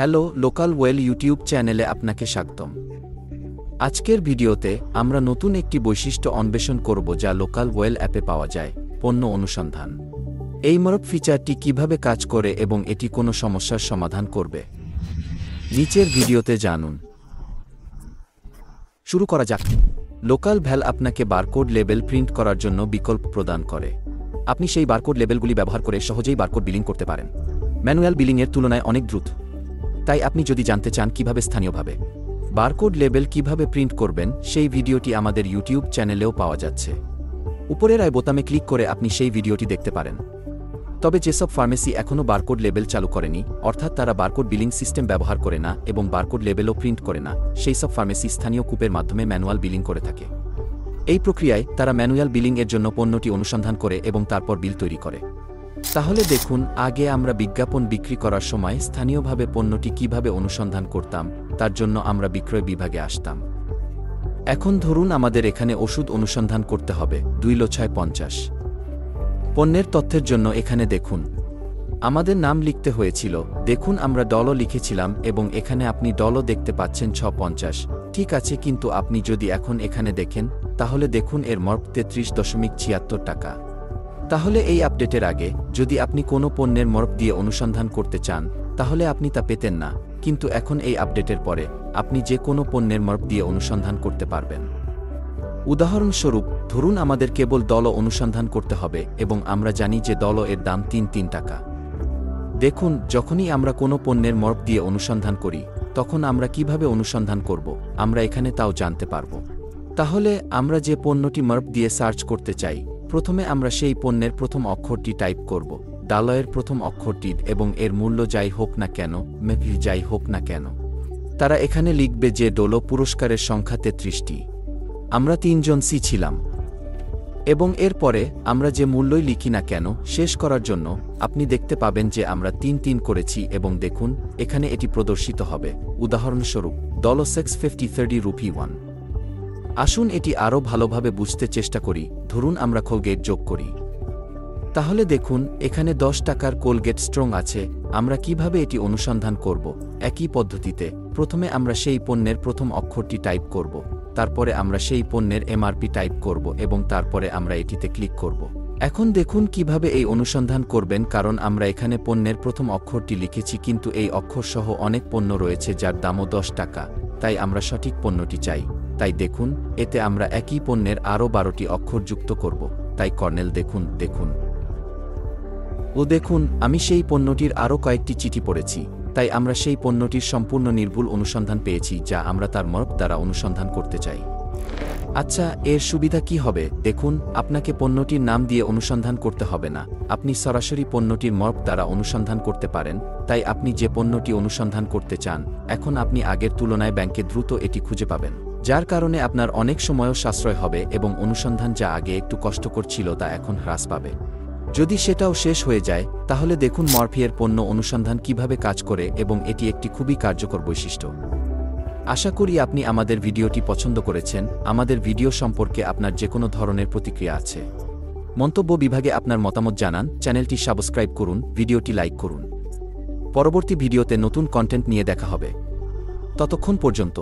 Hello local well YouTube চ্যানেলে আপনাকে স্বাগতম। আজকের ভিডিওতে আমরা নতুন একটি বৈশিষ্ট্য অন্বেষণ করব যা লোকাল ওয়েল অ্যাপে পাওয়া যায়, পণ্য অনুসন্ধান। এই মরপ ফিচারটি কিভাবে কাজ করে এবং এটি কোনো সমস্যার সমাধান করবে, নিচের ভিডিওতে জানুন। শুরু করা যাক। লোকাল ভ্যাল আপনাকে বারকোড লেবেল প্রিন্ট করার জন্য বিকল্প প্রদান করে। আপনি সেই বারকোড লেবেলগুলি ব্যবহার করে সহজেই বারকোড বিলিং করতে পারেন। ম্যানুয়াল বিলিংয়ের তুলনায় অনেক দ্রুত। তাই আপনি যদি জানতে চান কিভাবে স্থানীয়ভাবে বারকোড লেবেল কিভাবে প্রিন্ট করবেন, সেই ভিডিওটি আমাদের ইউটিউব চ্যানেলেও পাওয়া যাচ্ছে। উপরের আই বোতামে ক্লিক করে আপনি সেই ভিডিওটি দেখতে পারেন। তবে যেসব ফার্মেসি এখনও বারকোড লেবেল চালু করেনি, অর্থাৎ তারা বারকোড বিলিং সিস্টেম ব্যবহার করে না এবং বারকোড লেবেলও প্রিন্ট করে না, সেই সব ফার্মেসি স্থানীয় কূপের মাধ্যমে ম্যানুয়াল বিলিং করে থাকে। এই প্রক্রিয়ায় তারা ম্যানুয়াল বিলিং এর জন্য পণ্যটি অনুসন্ধান করে এবং তারপর বিল তৈরি করে। তাহলে দেখুন, আগে আমরা বিজ্ঞাপন বিক্রি করার সময় স্থানীয়ভাবে পণ্যটি কিভাবে অনুসন্ধান করতাম, তার জন্য আমরা বিক্রয় বিভাগে আসতাম। এখন ধরুন আমাদের এখানে ওষুধ অনুসন্ধান করতে হবে 2,650 পণ্যের তথ্যের জন্য। এখানে দেখুন আমাদের নাম লিখতে হয়েছিল, দেখুন আমরা ডলও লিখেছিলাম এবং এখানে আপনি ডলও দেখতে পাচ্ছেন 650। ঠিক আছে, কিন্তু আপনি যদি এখন এখানে দেখেন তাহলে দেখুন এর মর্প 33.76 টাকা। তাহলে এই আপডেটের আগে যদি আপনি কোনো পণ্যের মর্প দিয়ে অনুসন্ধান করতে চান তাহলে আপনি তা পেতেন না, কিন্তু এখন এই আপডেটের পরে আপনি যে কোনো পণ্যের মর্প দিয়ে অনুসন্ধান করতে পারবেন। উদাহরণস্বরূপ ধরুন আমাদের কেবল ডলও অনুসন্ধান করতে হবে এবং আমরা জানি যে ডলও এর দাম 3 টাকা। দেখুন, যখনই আমরা কোনো পণ্যের মর্প দিয়ে অনুসন্ধান করি তখন আমরা কিভাবে অনুসন্ধান করব, আমরা এখানে তাও জানতে পারব। তাহলে আমরা যে পণ্যটি মর্প দিয়ে সার্চ করতে চাই, প্রথমে আমরা সেই পণ্যের প্রথম অক্ষরটি টাইপ করব, ডালয়ের প্রথম অক্ষরটি, এবং এর মূল্য যাই হোক না কেন, মেপি যাই হোক না কেন, তারা এখানে লিখবে যে ডোলো পুরস্কারের সংখ্যা 33টি। আমরা 3 জন সি ছিলাম এবং এরপরে আমরা যে মূল্যই লিখি না কেন, শেষ করার জন্য আপনি দেখতে পাবেন যে আমরা 3 করেছি এবং দেখুন এখানে এটি প্রদর্শিত হবে। উদাহরণস্বরূপ ডলো 650 30 রুপি 1। আসুন এটি আরও ভালোভাবে বুঝতে চেষ্টা করি। ধরুন আমরা কোলগেট যোগ করি, তাহলে দেখুন এখানে 10 টাকার কোলগেট স্ট্রং আছে। আমরা কিভাবে এটি অনুসন্ধান করব? একই পদ্ধতিতে প্রথমে আমরা সেই পণ্যের প্রথম অক্ষরটি টাইপ করব, তারপরে আমরা সেই পণ্যের এমআরপি টাইপ করব এবং তারপরে আমরা এটিতে ক্লিক করব। এখন দেখুন কিভাবে এই অনুসন্ধান করবেন, কারণ আমরা এখানে পণ্যের প্রথম অক্ষরটি লিখেছি কিন্তু এই অক্ষর সহ অনেক পণ্য রয়েছে যার দামও 10 টাকা, তাই আমরা সঠিক পণ্যটি চাই। তাই দেখুন এতে আমরা একই পণ্যের আরও 12টি অক্ষর যুক্ত করব। তাই কর্নেল দেখুন দেখুন আমি সেই পণ্যটির আরও কয়েকটি চিঠি পড়েছি, তাই আমরা সেই পণ্যটির সম্পূর্ণ নির্ভুল অনুসন্ধান পেয়েছি যা আমরা তার মর্প দ্বারা অনুসন্ধান করতে চাই। আচ্ছা, এর সুবিধা কি হবে? দেখুন, আপনাকে পণ্যটির নাম দিয়ে অনুসন্ধান করতে হবে না, আপনি সরাসরি পণ্যটির মর্প দ্বারা অনুসন্ধান করতে পারেন। তাই আপনি যে পণ্যটি অনুসন্ধান করতে চান, এখন আপনি আগের তুলনায় ব্যাংকে দ্রুত এটি খুঁজে পাবেন, যার কারণে আপনার অনেক সময়ও সাশ্রয় হবে এবং অনুসন্ধান যা আগে একটু কষ্টকর ছিল তা এখন হ্রাস পাবে। যদি সেটাও শেষ হয়ে যায় তাহলে দেখুন মরফিয়ের পণ্য অনুসন্ধান কিভাবে কাজ করে এবং এটি একটি খুবই কার্যকর বৈশিষ্ট্য। আশা করি আপনি আমাদের ভিডিওটি পছন্দ করেছেন। আমাদের ভিডিও সম্পর্কে আপনার যে কোনো ধরনের প্রতিক্রিয়া আছে, মন্তব্য বিভাগে আপনার মতামত জানান। চ্যানেলটি সাবস্ক্রাইব করুন, ভিডিওটি লাইক করুন। পরবর্তী ভিডিওতে নতুন কন্টেন্ট নিয়ে দেখা হবে। ততক্ষণ পর্যন্ত